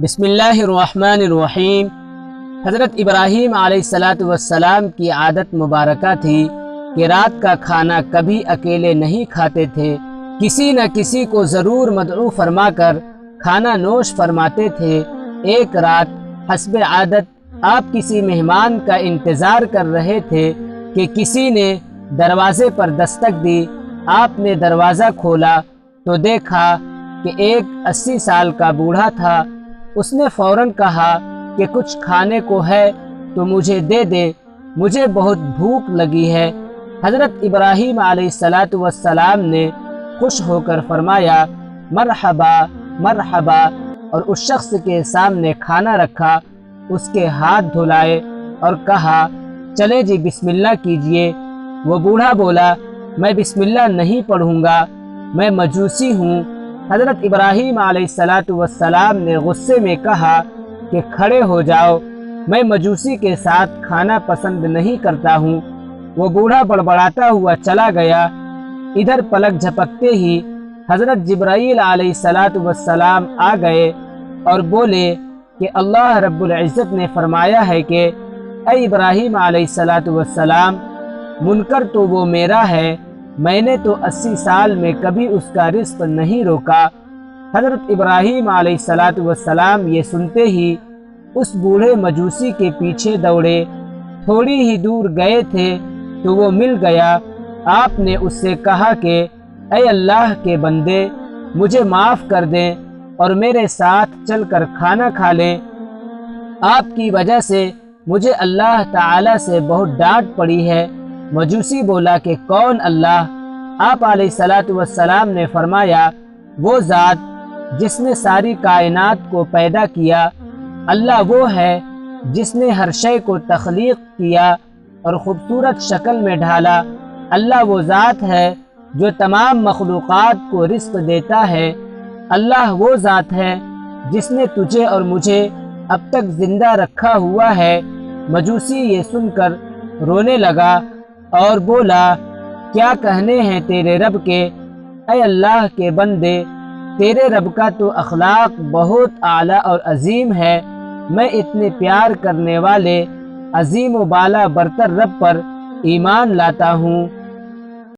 بسم اللہ الرحمن الرحیم۔ حضرت ابراہیم علیہ السلام کی عادت مبارکہ تھی کہ رات کا کھانا کبھی اکیلے نہیں کھاتے تھے، کسی نہ کسی کو ضرور مدعو فرما کر کھانا نوش فرماتے تھے۔ ایک رات حسب عادت آپ کسی مہمان کا انتظار کر رہے تھے کہ کسی نے دروازے پر دستک دی۔ آپ نے دروازہ کھولا تو دیکھا کہ ایک 80 سال کا بوڑھا تھا۔ اس نے فوراً کہا کہ کچھ کھانے کو ہے تو مجھے دے دیں، مجھے بہت بھوک لگی ہے۔ حضرت ابراہیم علیہ السلام نے خوش ہو کر فرمایا مرحبا مرحبا، اور اس شخص کے سامنے کھانا رکھا، اس کے ہاتھ دھلائے اور کہا چلے جی بسم اللہ کیجئے۔ وہ بوڑھا بولا میں بسم اللہ نہیں پڑھوں گا، میں مجوسی ہوں۔ حضرت ابراہیم علیہ السلام نے غصے میں کہا کہ کھڑے ہو جاؤ، میں مجوسی کے ساتھ کھانا پسند نہیں کرتا ہوں۔ وہ بوڑھا بڑبڑاتا ہوا چلا گیا۔ ادھر پلک جھپکتے ہی حضرت جبرائیل علیہ السلام آ گئے اور بولے کہ اللہ رب العزت نے فرمایا ہے کہ اے ابراہیم علیہ السلام، منکر تو وہ میرا ہے، میں نے تو 80 سال میں کبھی اس کا رزق نہیں روکا۔ حضرت ابراہیم علیہ السلام یہ سنتے ہی اس بوڑھے مجوسی کے پیچھے دوڑے۔ تھوڑی ہی دور گئے تھے تو وہ مل گیا۔ آپ نے اس سے کہا کہ اے اللہ کے بندے، مجھے معاف کر دیں اور میرے ساتھ چل کر کھانا کھا لیں۔ آپ کی وجہ سے مجھے اللہ تعالی سے بہت ڈانٹ پڑی ہے۔ مجوسی بولا کہ کون اللہ؟ آپ علیہ السلام نے فرمایا وہ ذات جس نے ساری کائنات کو پیدا کیا۔ اللہ وہ ہے جس نے ہر شے کو تخلیق کیا اور خوبصورت شکل میں ڈھالا۔ اللہ وہ ذات ہے جو تمام مخلوقات کو رزق دیتا ہے۔ اللہ وہ ذات ہے جس نے تجھے اور مجھے اب تک زندہ رکھا ہوا ہے۔ مجوسی یہ سن کر رونے لگا اور بولا کیا کہنے ہیں تیرے رب کے؟ اے اللہ کے بندے، تیرے رب کا تو اخلاق بہت اعلیٰ اور عظیم ہے۔ میں اتنے پیار کرنے والے عظیم و بالا برتر رب پر ایمان لاتا ہوں۔